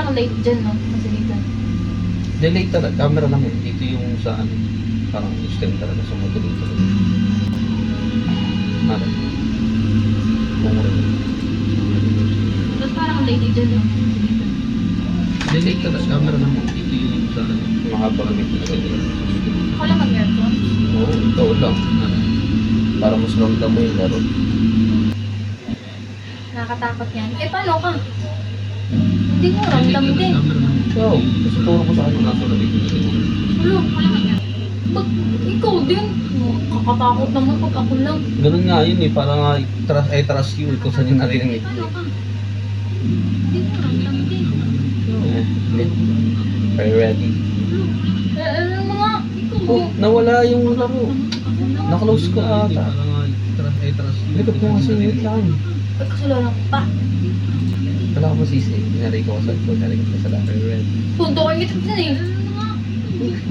parang late dyan, no? Kasi dito. Delay talaga, camera lang eh. Dito yung sa ano, parang stem talaga sa mga delay talaga. Ano? Mumura yun. Tapos parang late dyan, no? Kasi dito. Delay talaga, camera lang eh. Dito yung sa ano, mahaba kami talaga. Ako lang mag-aircon. Oo, ikaw lang. Ano? Para mas ramdam mo yung laro. Nakakatakot yan. Eh, paano ka? Hindi mo ramdam din. Ikaw, tuturo ko sa kanya nasa labi ko. Ulo, wala ka yan. Ba't ikaw din? Kakatakot naman pag ako lang. Ganun nga yun eh, parang trust you kung saan yung narinig Paano ko. ka? Hindi mo ramdam din. Hindi. Are you ready? Ano mo nga? Ikaw mo. Oh, nawala yung laro. Naklose ko ata. Likod ko kasi wait lang. Ba't kasalanan ko pa? Wala ko masisi. Nari ko sa likod. Nari ko sa lahat. Are you ready? Punto ko yung itig dyan eh.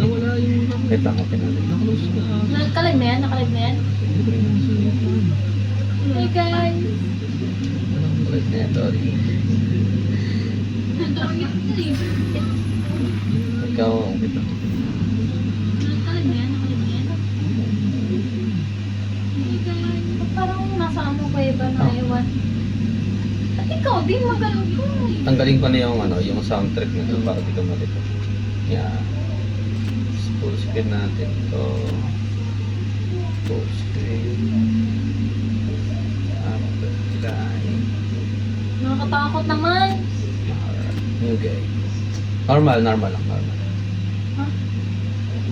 Nawala yung laro. Wait lang, okay natin. Naklose ko ata. Nakalive na yan? Nakalive na yan? Hey guys! Naklose na yan, sorry. Punto ko yung itig dyan eh. Ikaw, wait lang. Nakalive na yan? Nakalive na yan? Hey guys! Ba't parang nasa ano ko iba na ewan? At ikaw din magaling ko eh. Tanggalin ko na yung ano, yung soundtrack nito para di ka malito. Yeah. Full screen natin to. Full screen. Apply. Nakakatakot naman. New game. Normal lang, normal. Ha?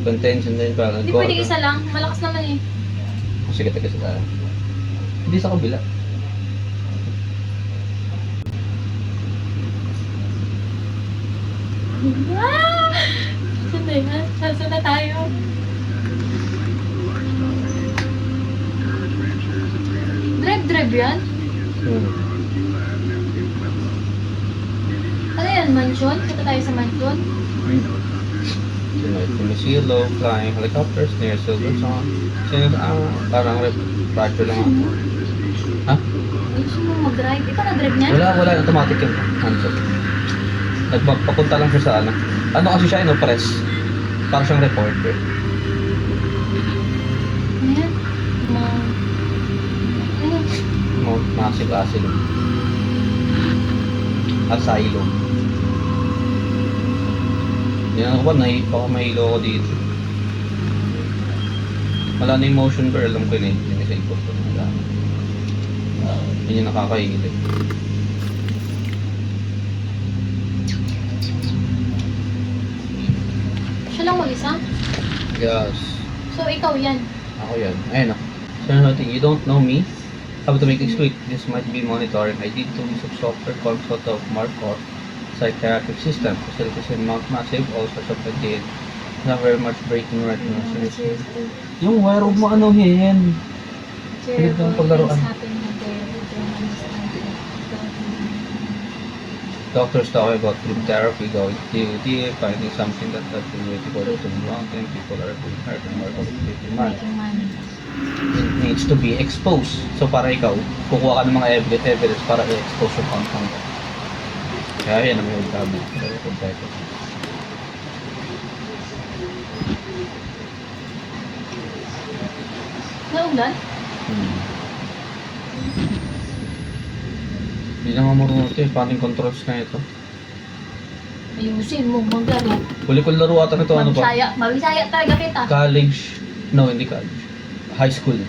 Contention din parang. Hindi pwede isa lang. Malakas naman eh. Sige, taga sa tayo. Hindi sa kabila. Ah! Saan na yan? Saan na tayo? Drive yan? Ano yan? Mansion? Punta tayo sa mansion? Silo, flying helicopters near Silver Song. Parang radyo lang ako. Ha? Ay, gusto mo mag-drive? Ikaw na-drive niyan? Wala. Automatic yun. Hands-up. Nagpapunta lang siya sa ano. Ano kasi siya, press. Para siyang reporter. Ano yan? Ano yan? Massive asylum. Asylum. Yan ako ba, baka mahilo ako dito. Wala na yung motion girl, alam ko yun eh. Yung isa ikot ko. Yun yung nakakahilig. Siya lang mag-isa? Yes. So, ikaw yan? Ako yan. Ayun o. So, nothing. You don't know me? Have to make this quick. This might be monitoring. I did 2 weeks of software consult of Markov psychiatric system. Facilities in Mount Massive, all sorts of ideas. Not very much breaking right now. Yung wire, huwag mo anuhin. Pilit ng paglaruan. Doctors talk about group therapy, going deep, finding something that has been waiting for too long, and people are being hurt and more complicated man. It needs to be exposed. So para ikaw, kukuha ka ng mga evidence para i-expose yung content. Kaya yan ang may ugtabi. Naulan? Hindi na nga marunong ito eh. Paano yung controls na ito? Ayusin mo, maglaro. Huli ko laro ata nito, ano ba? Mabisaya talaga kita. College. No, hindi college. High school.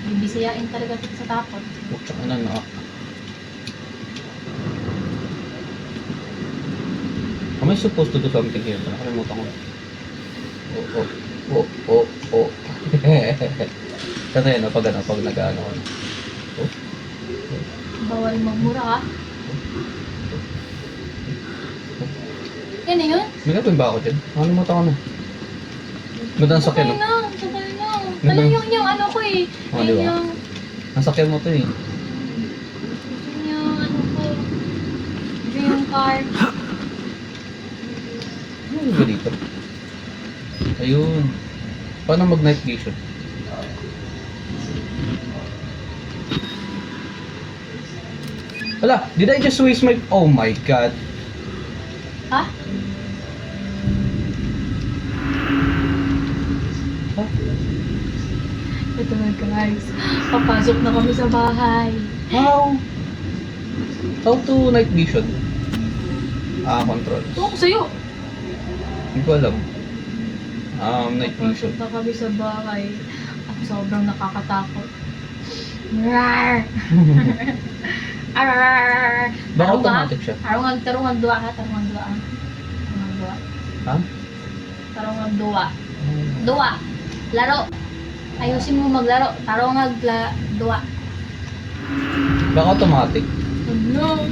Bibisayain talaga kita sa tapot. Putsaka na na. Am I supposed to do something here? Nakalimutan ko. Oh. Kasi ano, pag nag-ano ko. Bawal magmura ka. Yan na yun? May gagawin ba ako dyan? Nakalimutan ko na. Ganda ang sakyan, no? Sakay na. Alam yung ano ko eh. Oh, di ba? Yung Ang sakyan mo to eh. ano ko. Dream car. Ano ba dito? Ayun. Paano mag-night vision? Wala, did I just waste my... Oh my god. Ha? Huh? Ito na guys. Papasok na kami sa bahay. How? How to night vision? Controls. Tuwa ko sa'yo. Hindi ko alam. Night vision. Papasok na kami sa bahay. At sobrang nakakatakot. Rar! Arar! Baka automatic siya. Tarungan dua ha, tarungan dua. Tarungan dua. Ha? Tarungan dua. Dua. Laro. Ayusin mo maglaro. Tarungan dua. Baka automatic. Ano?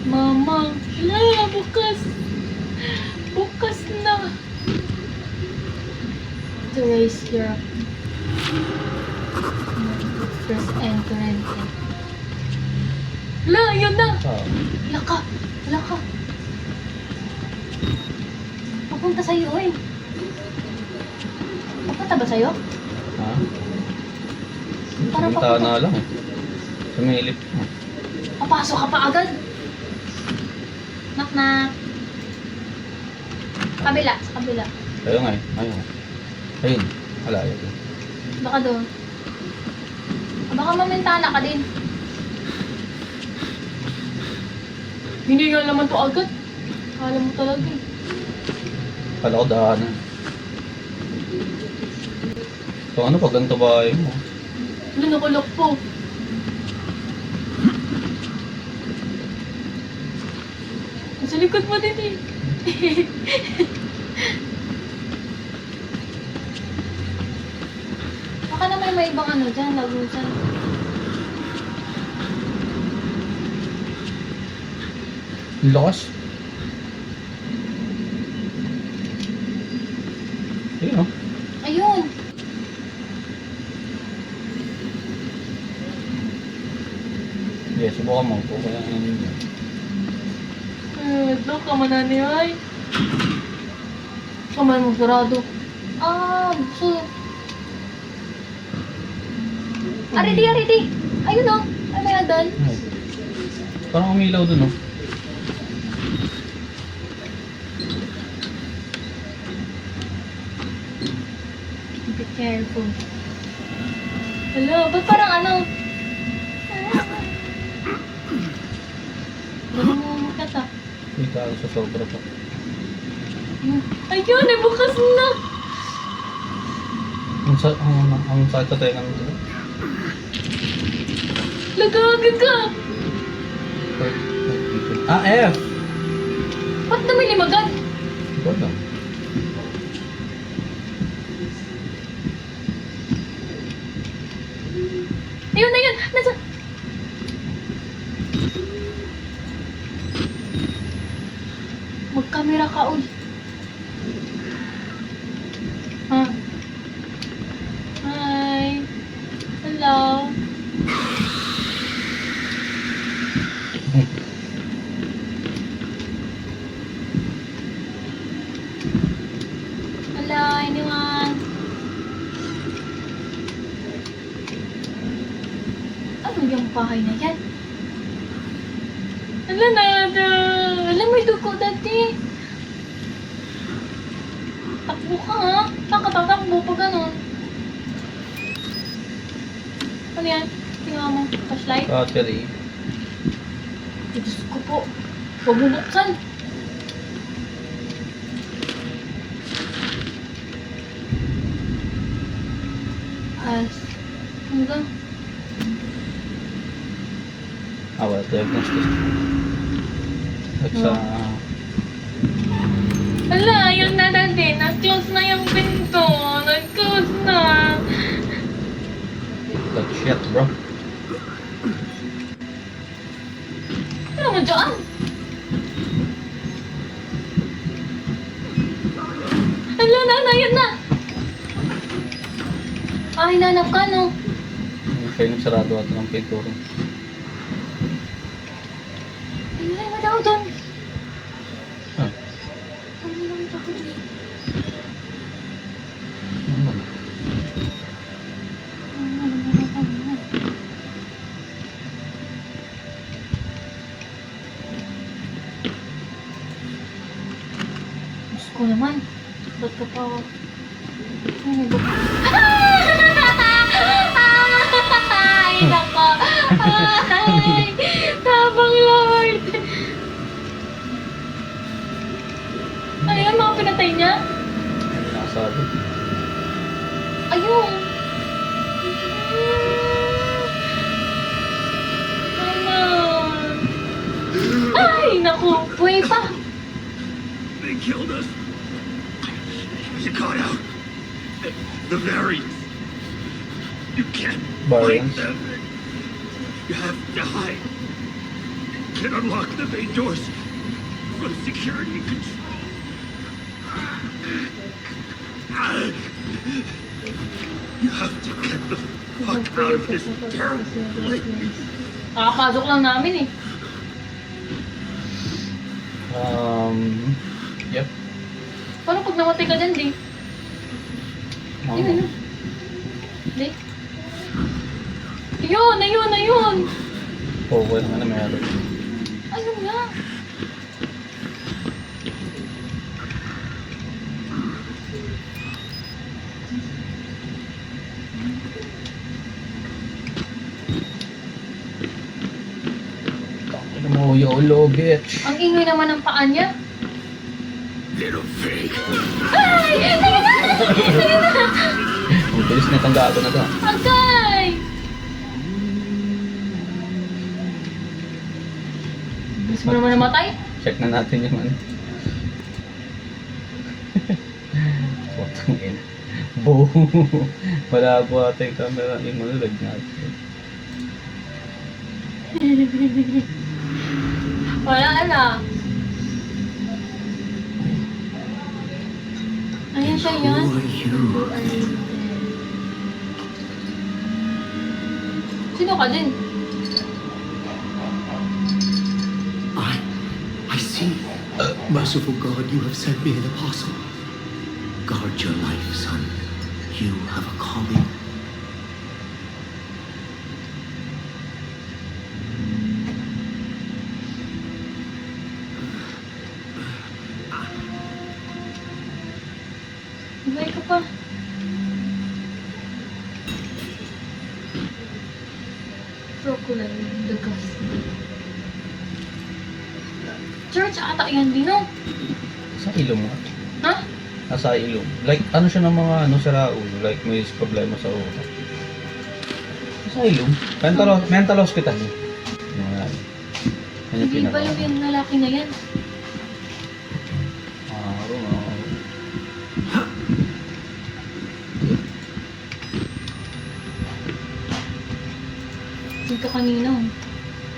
Mama. Wala, bukas. Bukas na. To raise your press enter enter. Wala, yun na. Wala ka. Wala ka. Papunta sa'yo eh. Papunta ba sa'yo? Ha? Parang Punta na lang eh. Sumilip. Papasok ka pa agad. Knock knock. Kabila, sa kabila. Ayaw nga eh. Ayaw. Ayun. Wala, ayaw. Baka doon. Baka mamintana ka din. Hindi nga naman to agad. Kala mo talaga eh. Kala ko daanan. So ano pag ganito bahay mo? Ano, nakulok po. Sa likod mo din eh. Baka naman may ibang ano dyan, lagusan. Lakas. Ayun oh. Ayun. Sige, subukan mo. Kung kaya ano. Ito, kamanani ay. Kamay mo sarado. So. Aridi, aridi. Ayun o. Ay, may adan. Ay. Parang umilaw dun oh. Be careful. Hello, ba't parang ano? Ganun mo mukat ah. Hindi ka sa sobra pa. Ayun, ay bukas na. Ang sakit sa tenga nito. Lagagad ka. F! Ba't na may limagan? Hindi ko alam. Ayun, ayun. Nasa... Mag-camera ka, uy. Ha? Hi. Hello. Hello, anyone? Ano yung bahay na yan? Ala na, alam may dugo dati. Takbo ka ha? Takbo pa ganon. Ano yan? Tingnan mo, flashlight. Battery. Diyos ko po. Huwag mo buksan. Hanggang. Well, diagnosis. At sa... Ala, yun na dati. Nag-close na yung pinto. Nag-close na. That shit, bro. Ano mo dyan? Ala, yun na. Ay, nanap ka, no? Siya yung sarado ato ng pintura. Ay, wala ko doon. Ah. Ano lang ito ko dito? Oo. Ay, nag- Ay, nako. Ay, tabang Lord. Ano yan, mga pinatay niya? Hindi nakasabi. Ayun. Ay, naku. Buhay pa. They killed us. You got out. The variants. You can't Variants? fight them. You have to hide. You can unlock the main doors for the security control. You have to get the fuck out of this terrible place. Kakapasok lang namin eh. Yep. Paano pag namatay ka dyan, di? Yun, yun. Di? Ayun, ayun, ayun! Oh, well, ano meron? Ayun nga. Ano mo, YOLO, bitch. Ang ingay naman ng paa niya. Little pig. Ay! Ayun na! Ayun na! Ang bilis na itong gago na to. Agay! Bilis mo naman namatay? Check na natin yung ano. Putang ina. Boom! Wala po ata yung camera. Yung malulag natin. Wala na. Ayan siya yan. Who are you? Sino ka din? I see. Merciful God, you have sent me an apostle. Guard your life, son. You have a calling. Buhay ka pa. Crocodile, the ghost. Church ata yan din, no? Sa ilong nga. Ha? Nasa ilong. Like, ano siya ng mga ano sa ulo? Like, may problema sa ulo. Sa ilong. Mental hospital. Yan. Yan yung Hindi ba pinaka. yung lalaki na yan? Oo. Dito kanina.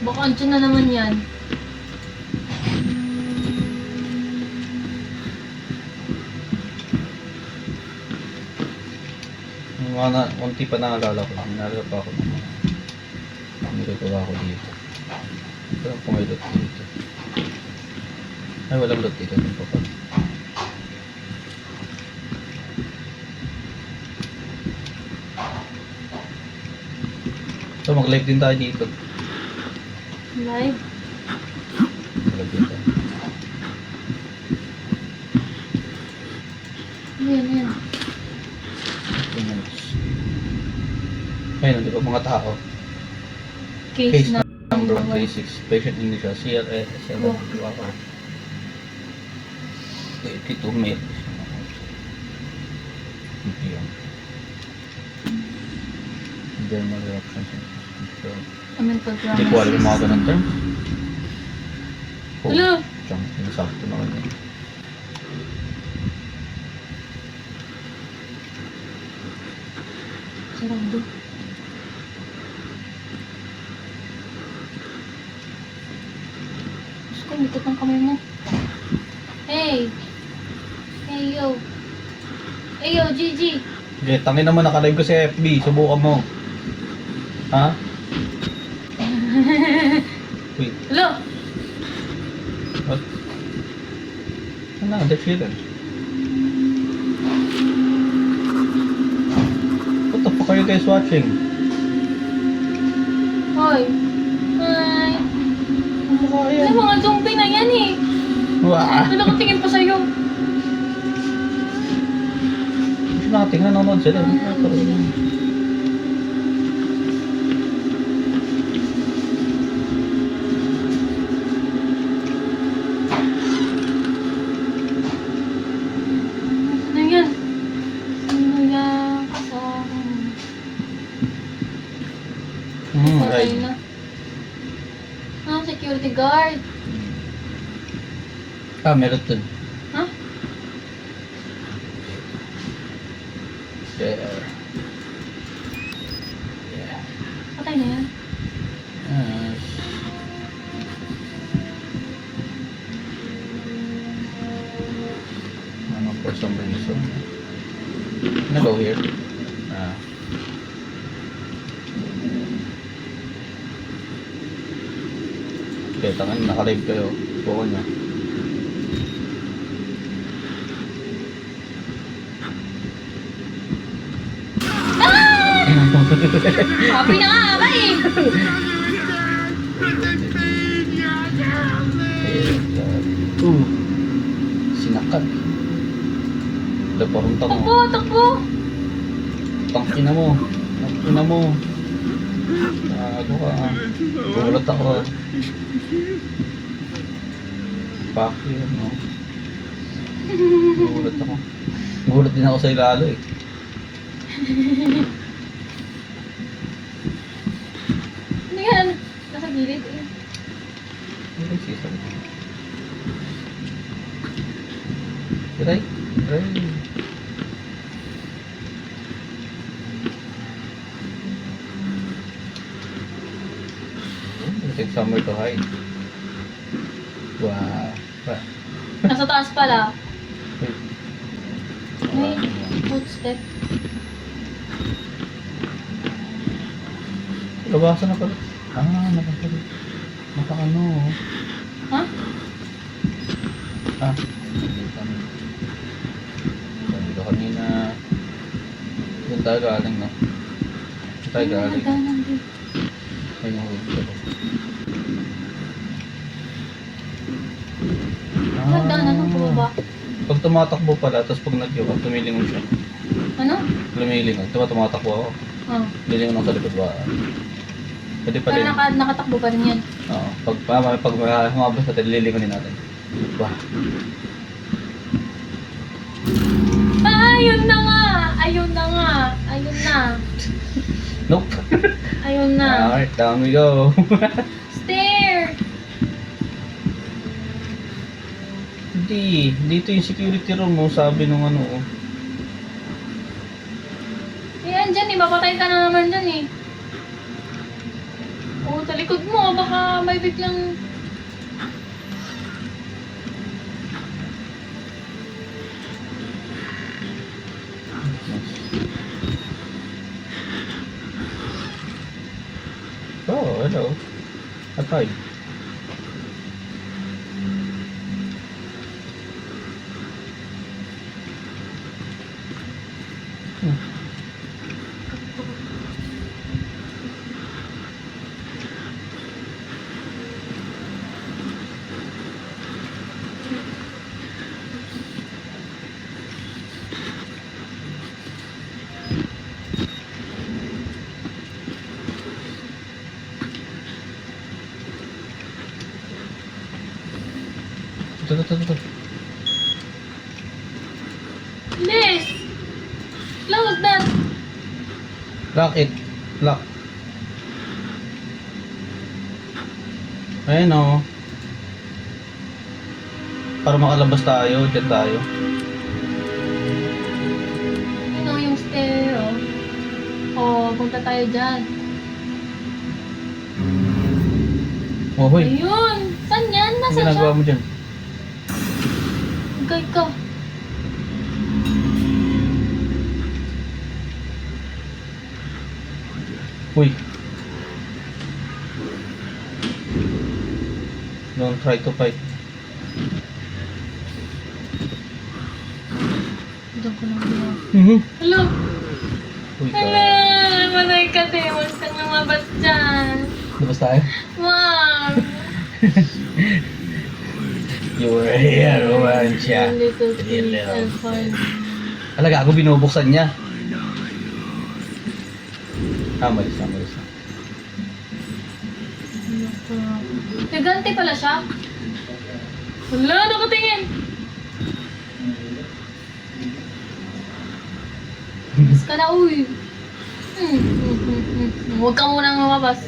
Baka andyan na naman yan. Yung mga unti pa naalala ko. Naalala pa ako ng mga nilagawa ko dito. Pero kung may dot dito. Ay, walang dot dito. Ito pa pa. So, mag-live din tayo dito. Live? Mag-live din tayo. Ayan, ayan. 2 minutes. Ayun, di ba mga tao? Case, Number number 36. Patient initial CLS 7. Wow. 82 male. BPM. Dermal reactions. Mental Hindi ko alam yung mga ganun term. Hello? Siyang, nasakto naman yun. Sarado. Gusto ko, mikot ng kamay mo. Hey! Hey, yo! Hey, yo, Gigi! Okay, tangin naman nakalive ko sa FB. Subukan mo. Ha? Wait, Hello? what? Ano, they're chilling. What the fuck are you guys watching? Hoy! Hi! Ano ba Ano mga zombie na yan eh! Wah! Ano nakatingin pa sa'yo? natin, nanonood sila. Ano yan? Ano yan? Kasama. Patay Right. na. Ah, security guard. Ah, meron dun. Ha? There. Yeah. Patay na yan. Yes. For some reason. I'm gonna go here. Ah. Okay, tangan, naka-live kayo. Buko nyo. Sabi na nga ba eh. Sinakad. Wala parang tango. Takbo, takbo. Tangkina mo. Tangkina mo. Ano ka? Gulat ako. Bakit yun, no? Gulat ako. Gulat din ako sa ilalo eh. Ano yan? Nasa gilid eh. Ano yung season? Try? Try. Take somewhere to hide. Wow. Nasa taas pala. Wait. May footstep. Labasan na pala. Ah, nakapala. Nakakano. Ha? Ah. Dito kanina. Doon tayo galing, no? Doon tayo galing. Nagdanan din. Ayun yung huli ko. Nagdanan ng bumaba. Pag tumatakbo pala, tapos pag nag-yoga, tumilingon siya. Ano? Lumilingon. Diba tumatakbo ako? Oh. Lilingon ako sa likod ba? Pwede pala Pero yun. nakatakbo pa rin yan. Oo. Pag humabas natin, lilingonin natin. Wow. Ayun na nga! Ayun na nga! Ayun na! Nope. Ayun na! Alright, down we go. Stair! Hindi. Dito yung security room mo, sabi nung ano. Eh, andyan eh. Papatay ka na naman dyan eh. Oo, sa likod mo. Baka may biglang... Oh, hello. Atay. Ito. Liz! Close that! Lock it. Lock. Ayun o. Para makalabas tayo, dyan tayo. Yun o yung stair oh. Oh, punta tayo dyan. Oh, hoy. Ayun! Saan yan? Ano Nasaan siya? ginagawa mo dyan? Guide ka. Uy. Don't try to fight. Doon ko lang ginawa. Mhm. Hello! Uy, Hello! Manay ka din. Huwag kang lumabas dyan. Labas tayo? Wow! You were here, Romancia. A little Little and fun. Talaga, ako binubuksan niya. Malis na. Gigante pala siya. Wala, nakatingin. Mas ka na, uy. Huwag ka munang lumabas.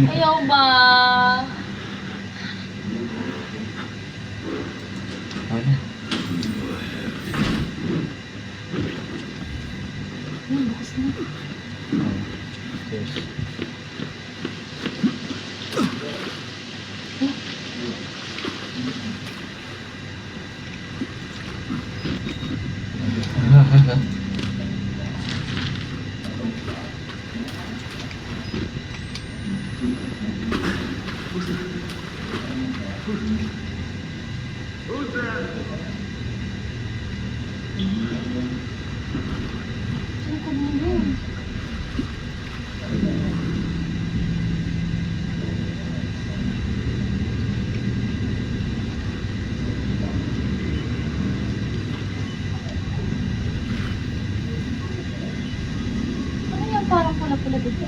Ayaw ba? Ano? Bukas na. Cheers. Saan ko mo yun? Ano yan? Parang pula-pula dito.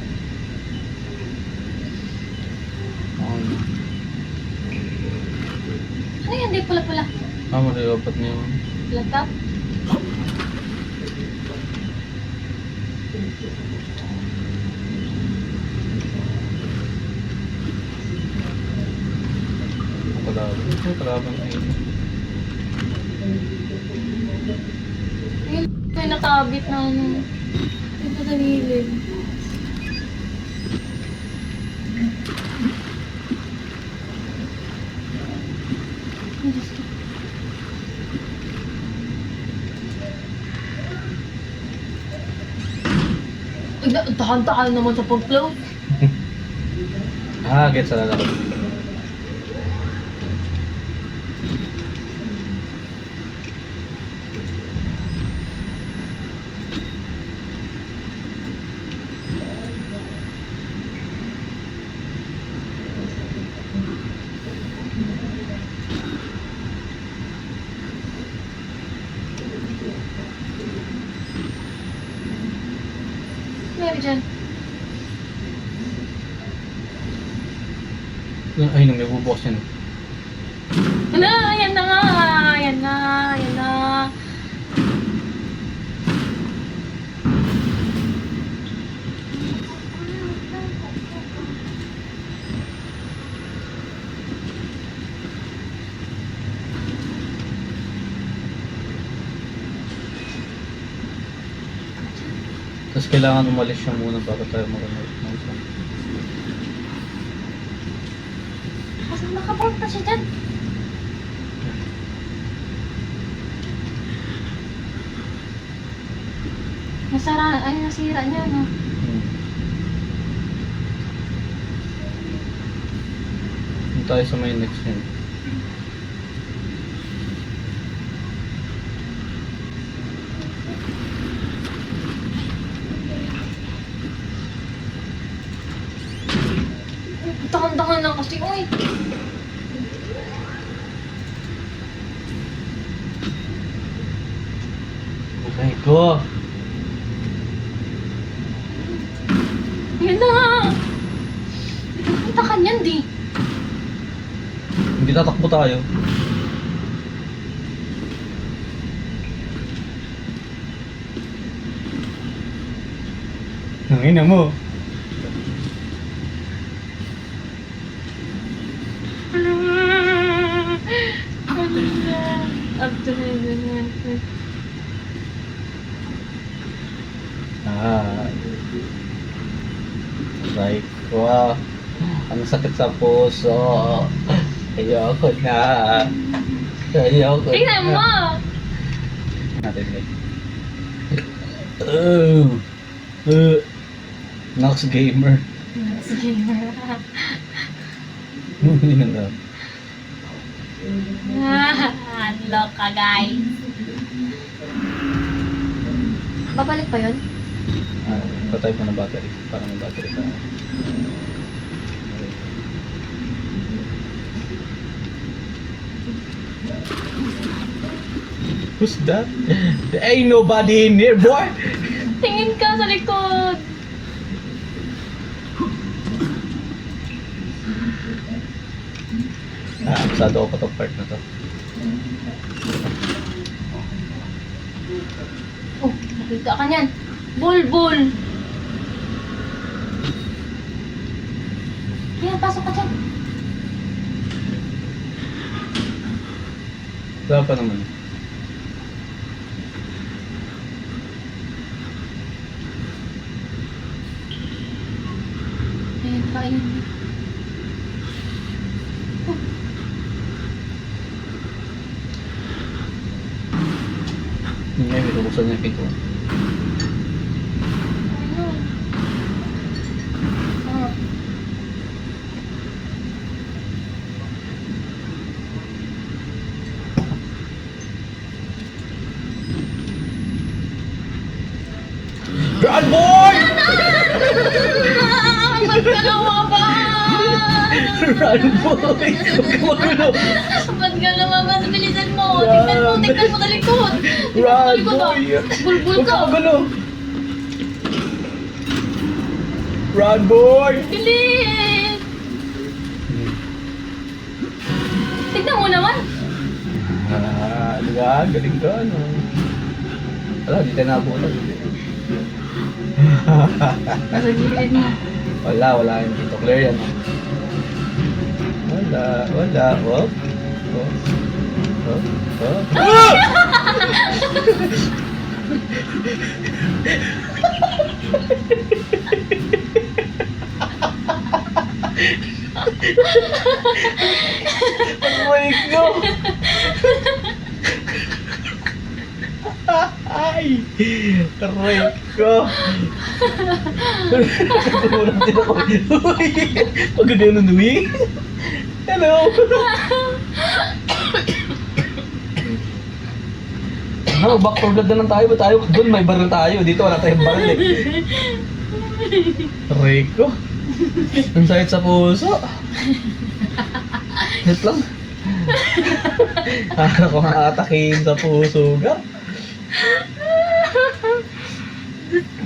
Ano yan? Di pula-pula. Marilapat niya yun. Laptop? Kalaban na yun. Ayun, may nakabit na ano. Ito sa gilid. Ay, Diyos ko. Ay, tahan-tahan naman sa pag-float. Gets na lang. Meron dyan. Ay, nung may bubukas yan. Ano? Ayan na nga! Ayan na! Ayan na! Tapos kailangan umalis siya muna bago tayo marunod. Kasi nakaboard pa siya dyan. Nasara, ay nasira niya, no? Doon tayo sa may next yun. Tahan-tahan lang kasi, uy! Okay, go! Ayan na nga! Nakita ka niyan, di. Hindi tatakbo tayo. Nangina mo. Up to heaven. Right ko. Ang sakit sa puso. Ayoko na. Ayoko na. Tingnan mo! Natin guys. Nox Gamer. Sige. Hindi na lang. Unlock ka, guys. Babalik pa yun? Patay pa ng battery. Para may battery pa. Who's that? There ain't nobody in here, boy! Tingin ka sa likod. Absado ako pa itong part na to. Oh, nakita ka niyan. Bulbul. Kaya, pasok ka dyan. Wala pa naman. Ayun pa, ayun. Yun nga, may bubuksan niya yung pinto. Ano? Ah. Run, boy! Ba't ka lumabas? Run, boy! Huwag ka magulo! Ba't ka lumabas? Bilisan mo. Tignan mo sa likod. Run, Tignan mo sa boy! likod. Bulbul Huwag ka. ka magulo! Run, boy! Bilis! Tignan mo naman. Ano ka? Galing ka, ano? Wala, di tayo nabutan. Nasa gilid mo. Wala yung dito. Clear yan. Wala. Oh. Ay ko! Ay! Aray ko! Tumurang din ako. Uy! Pag gano'n uwi. Hello! No, back for blood na lang tayo. Ba tayo? Doon may baril tayo. Dito wala tayong baril eh. Aray ko! Ang sakit sa puso. Hit lang. Para ko nga atakin sa puso ga.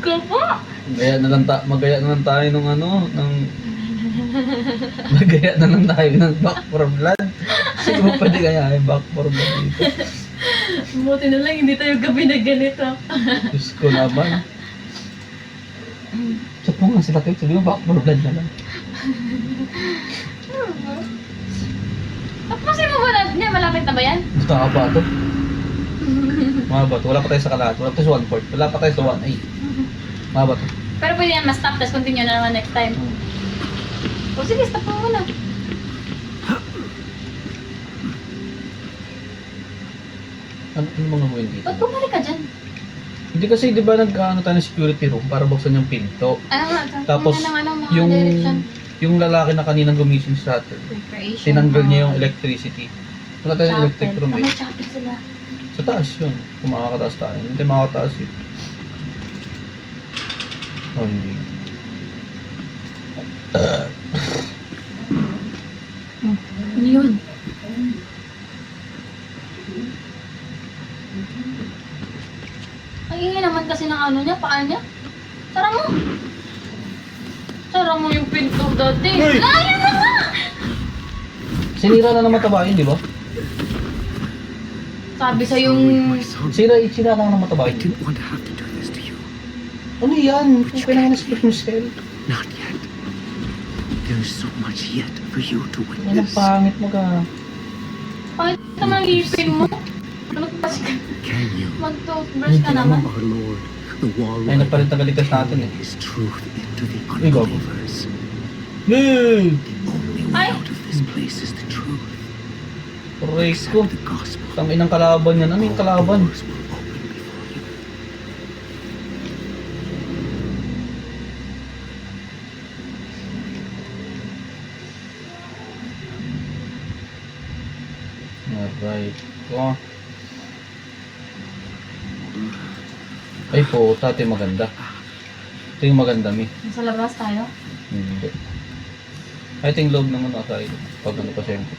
Ka pa. Magaya na lang tayo ng magaya na lang tayo ng back for blood. Siguro pwede kaya yung back for blood dito. Buti na lang hindi tayo gabi na ganito. Diyos ko naman. Chat mo nga sila kayo, sabi mo back for blood na lang. Tapusin mo ba niya? Malapit na ba yan? Gusto ka ba ito? Mga bato, wala pa tayo sa kalat. Wala pa tayo sa 1/4. Wala pa tayo sa 1. Ay. Mga bato. Pero pwede yan ma-stop, tapos continue na naman next time. O sige, stop mo muna. Ano mga mo dito? Ba't bumalik ka dyan? Hindi kasi di ba nag-ano tayo ng security room para buksan yung pinto. Ano nga? Tapos mga yung direction. yung lalaki na kaninang gumising sa atin, Preparation. tinanggal niya yung electricity. Wala tayong electric room eh. May chapel sila. Sa taas yun. Kung makakataas tayo. Hindi makakataas yun. Oh, hindi. Ano yun? Ang ingay naman kasi ng ano niya, paa niya. Tara mo! Tara mo yung pinto dati. Uy! Layo na nga! Sinira na naman tabahin, di ba? Sabi sa Sorry, yung... my son. Sira lang naman I tabahin. didn't want to have to do this to you. Ano yan? Kung kailangan na split yung cell. Not yet. There is so much yet for you to Yan ang witness. pangit mo ka. Bakit naman lipin mo? Mag-brush ka. Can you? Mag-toothbrush ka naman. Our Lord, the wall Ay, nagpalit na galigtas natin eh. His truth into the Uy, gago. unbelievers. Yay! The only way Ay! out of this place is the truth. Correct ko. Accept the gospel. Tangin ng kalaban yan. Ano yung kalaban? Doors will open before you. Alright. Oh. Ay po, ito yung maganda. Ito yung maganda, mi. Nasa labas tayo. Hindi. Ay, ito yung loob naman nasa ito. Pag ano pa siyempre.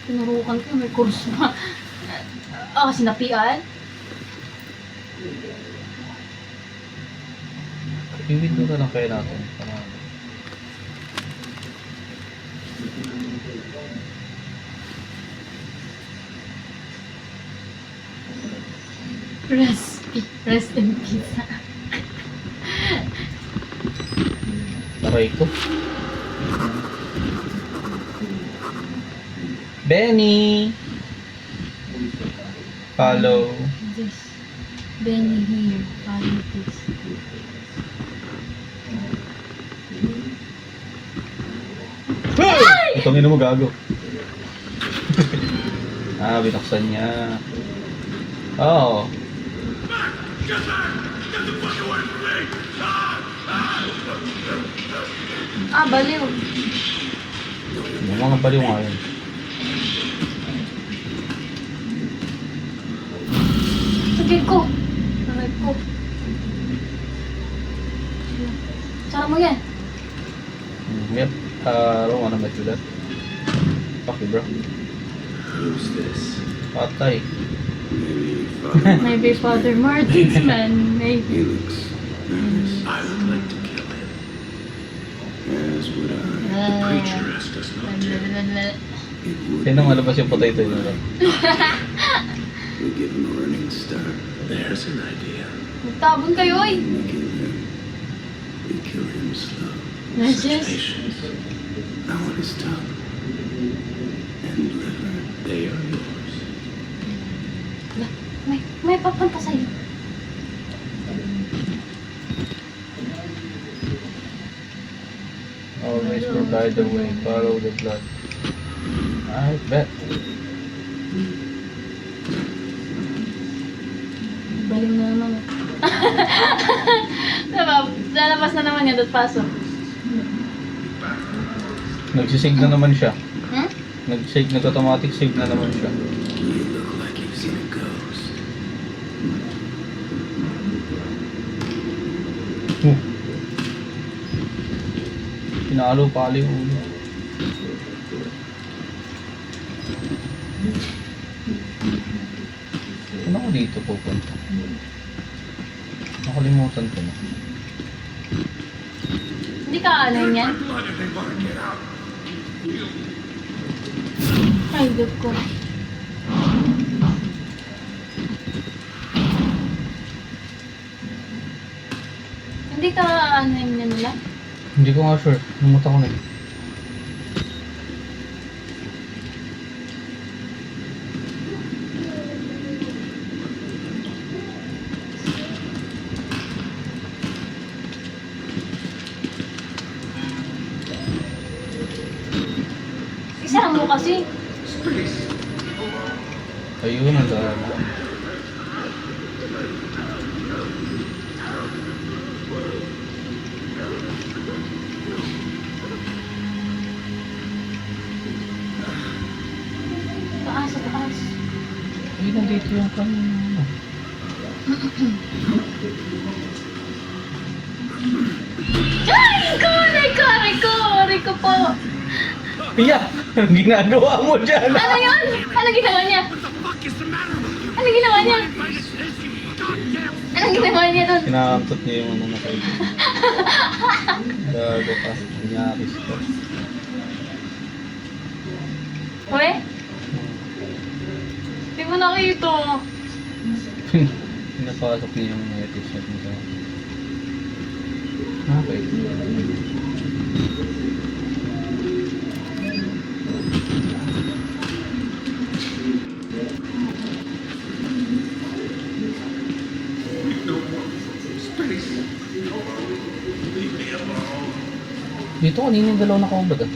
Tinurukan ko, may course pa. Sinapian? I-window na lang kaya natin. Para... Rest in peace. Aray ko. Benny! Follow. This. Benny here. Follow this. Itong ino mo gago. Binuksan niya. Oh. Baliw. Yung mga baliw nga yun. Sagil ko. Aray ko. Sara mo yan. Yep. I don't wanna mess with that. Fuck you, bro. Who's this? Patay. Maybe Father. Maybe Father Martin's man. He Maybe. looks nervous. I would like to kill him. As would I. The preacher asked us not to. It would Sino malabas yung potato nyo? we give him a running start. There's an idea. Magtabon kayo eh. We kill him. We kill him slow. Yes, Such yes. patience. I want his tongue and liver. They are yours. May papunta sa'yo. Always provide the way. Follow the blood. I bet. Baling na naman. Diba? Lalabas na naman yan. Dot pasok. Nagsisave na naman siya. Hmm? Nag-automatic save na naman siya. You look like you've seen a ghost. Pinalo pala yung ulo. Ano ko dito pupunta? Nakalimutan ko na. Hindi ka ano yan? Ay, Diyos ko. Hindi ka ano yan nila? Hindi ko nga sure. Numuta ko na. Isara mo kasi. Ayun, ang dami. Taas, sa taas. Ay, nandito yung kanina. Ay, ko! Aray ko po! Yeah! Ang ginagawa mo dyan! Ano yun? Ano ginawa niya? Ano ginawa niya? Anong ginawa niya doon? Kinakamtot niya yung ano na kayo. Gago ka. Nyakis ka. Uwe? Hindi mo nakita. Pinapasok niya yung mga t-shirt niya. Okay. Dito kanina yung dalaw na kaubad ah.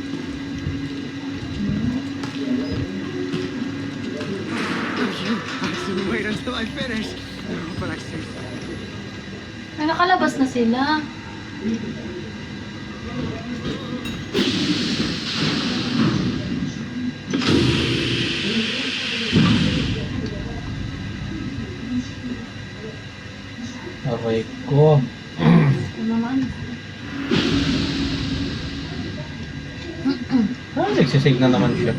Wait until I finish. But I say Ay, nakalabas na sila. Okay ko. Ito naman. Nagsisave na naman siya.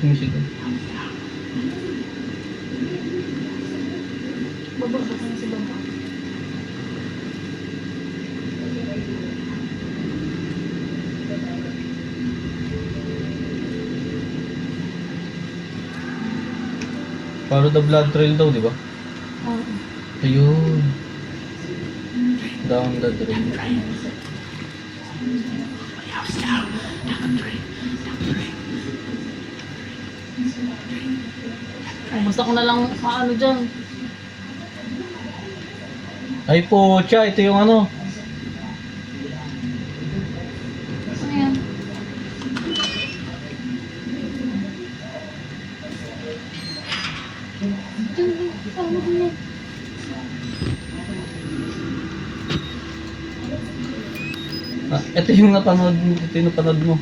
sumisigaw. Baba ka na si baba. Follow the blood trail daw, di ba? Oo. Ayun. Down the drain. Oh, basta ko na lang maano dyan. Ay po, ito yung ano. Ano yan? Dyan, tawag mo. Ito yung napanood, ito yung napanood mo.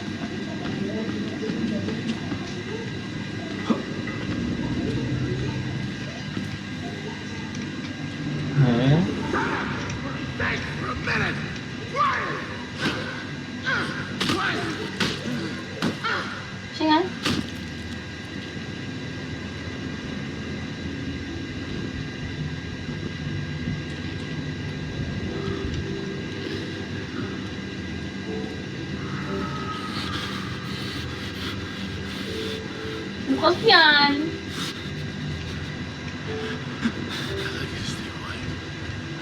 Eh? Siya nga? Bukas yan.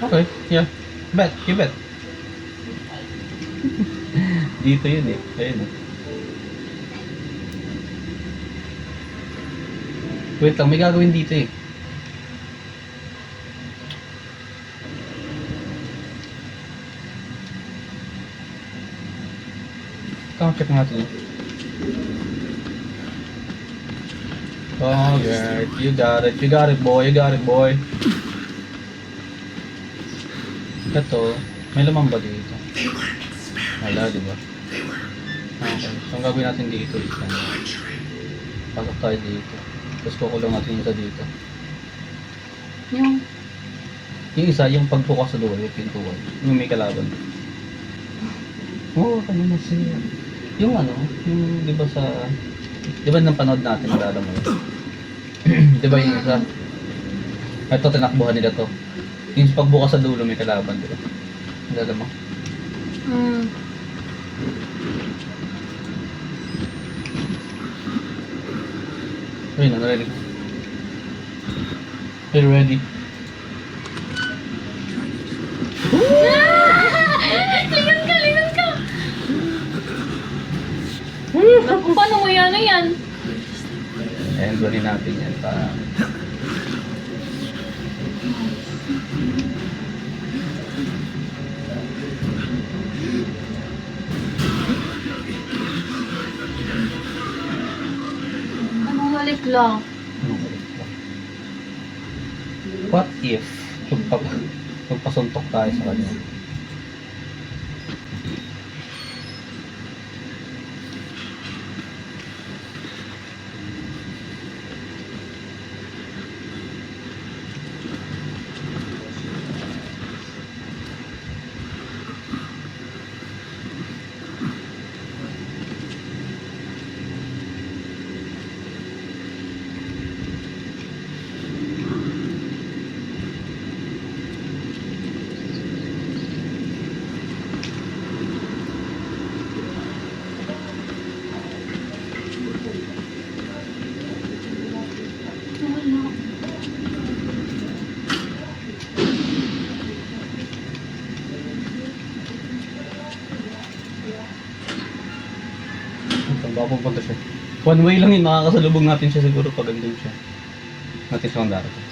Okay, yeah. Bet, you bet. Dito yun eh. Ayun eh. Wait lang, may gagawin dito eh. Tama, check natin yun. Alright, you got it boy, you got it boy. Ito, may laman ba dito? Wala, di ba? Okay, so ang gagawin natin dito is pasok tayo dito. Tapos kukulong natin yung isa dito. Yung, Yung isa, yung pagbukas sa dulo, yung pintuan. Yung may kalaban. Oo, kanina siya. Yung ano, yung di ba sa... Di ba nang panood natin, nalala mo yun? Di ba yung isa? Ito, tinakbuhan nila to. Yung pagbukas sa dulo, may kalaban, di ba? Nalala mo? Ayun, narinig ko. Are you ready? lingon ka! Naku, paano mo yan? Ano yan? And gawin natin yan para... Anong halik lang? What if magpasuntok tayo sa kanya? Wala. Saan ba pupunta siya? One way lang yun, makakasalubong natin siya siguro pag andun siya. Natin siya ang darating.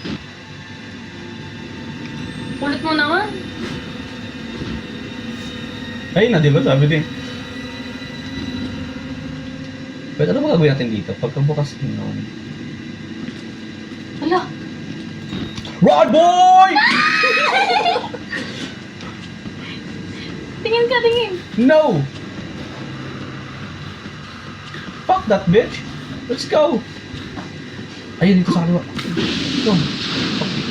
Ulit mo naman. Ayun na, di ba? Sabi din. Pero ano ba gagawin natin dito? Pagkabukas nun. Wala. Rod boy! Tingin ka, tingin. No! Fuck that bitch! Let's go! Ayun, dito sa kaliwa. Go! Fuck it.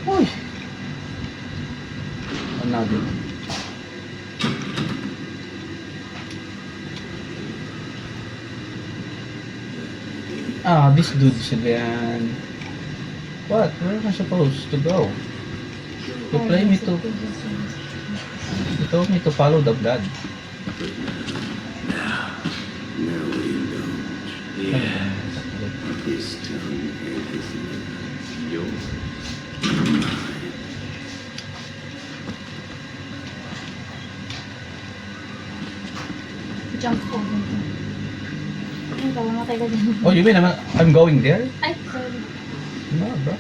Uy! Another. Ah, this dude's again. What? Where am I supposed to go? You play me to... You told me to follow the blood. Now we indulge. Yeah. His tongue and his liver. Yours. Jump over to. Ay, kawamatay ka dyan. Oh, you mean I'm going there? Ay, sorry. No, bro.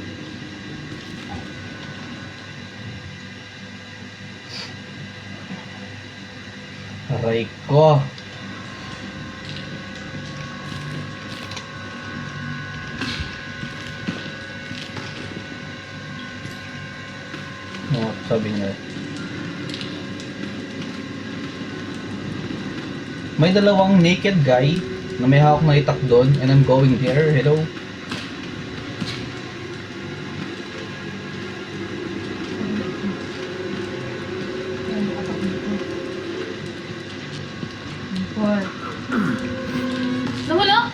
Aray ko. Oh, sabi niya. May dalawang naked guy na may hawak na itak doon and I'm going there. Hello? Four. Nawala?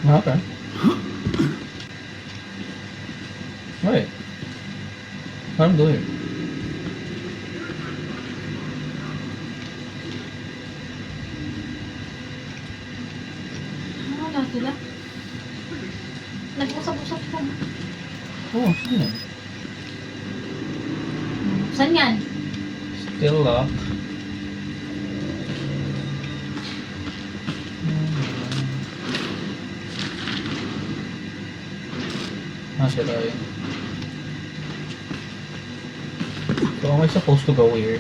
Okay. Wait. What I'm doing? Nawala sila. Nag-usap-usap ko. Oh, sino? Saan yan? Still locked. Sila yun. So, am I supposed to go here?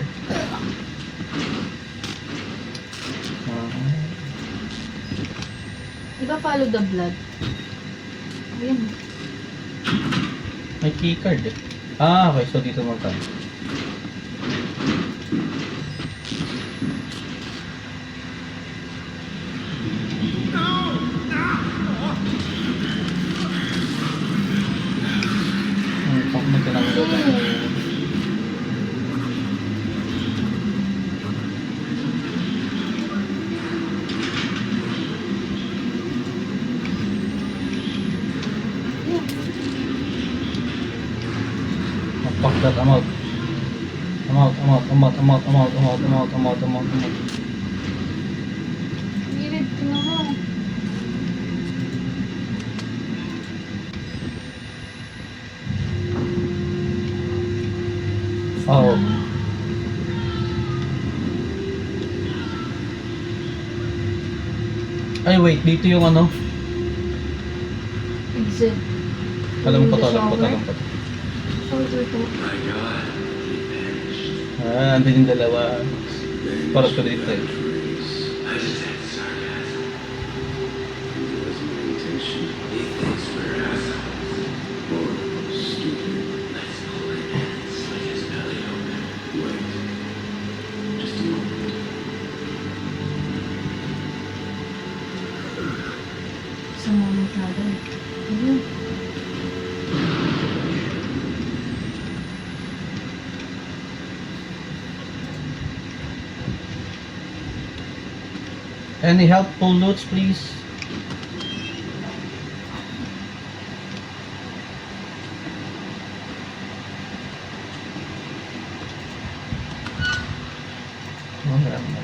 Diba follow the blood? Ayun. May keycard eh. Ah, okay. So, dito mo tayo. Fuck that, I'm out. I'm out. Gilid ko naman. Oh. Ay, wait. Dito yung ano. Exit. Alam ko to. Shoulder to. My God, he vanished. Ah, andun yung dalawa. Para ko dito eh. I just had sarcasm. It wasn't my intention. He thinks we're assholes. Or stupid. Let's pull it in. Slit his belly open. Wait. Just a moment. Sa moment natin. Ayun. Any helpful loots, please? Oh, meron na.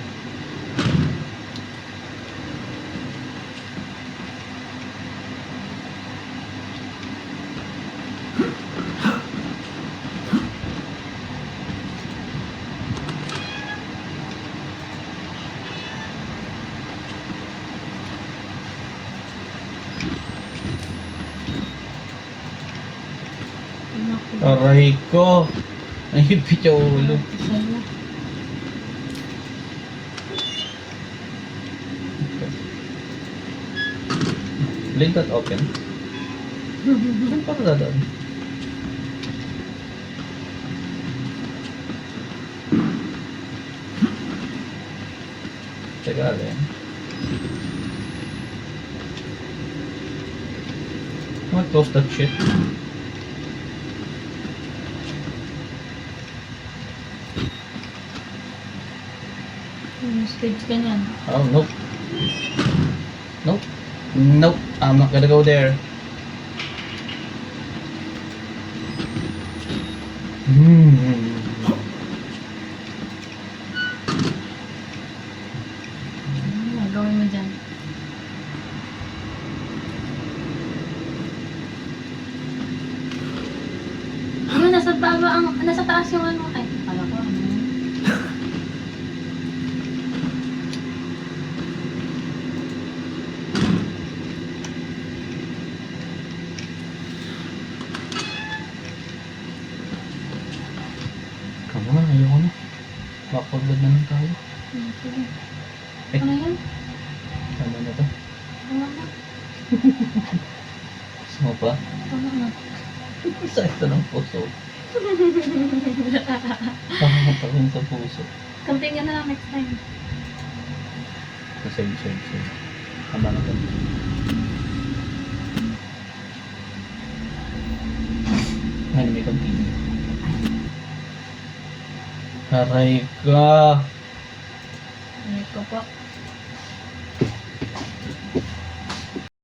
Aray ko! Nahipit yung ulo. Leave that open. Saan pa dadaan? Teka, alin. I'm gonna close that shit. Stage ka niyan. Oh, nope. Nope. Nope, I'm not gonna go there. Hmm. Ano gawin mo dyan? Yun, nasa taas yung ano. Ay, kala ko ano. Come on, ayoko na. Backward na lang tayo. Sige. Eh. Ano yan? Tama na to. Tama na. Gusto mo pa? Tama na. Sakit na ng puso. Pakakapagin sa puso. Continue na lang next time. Save. Tama na to. Ngayon may continue. Aray ka! Ano ko po?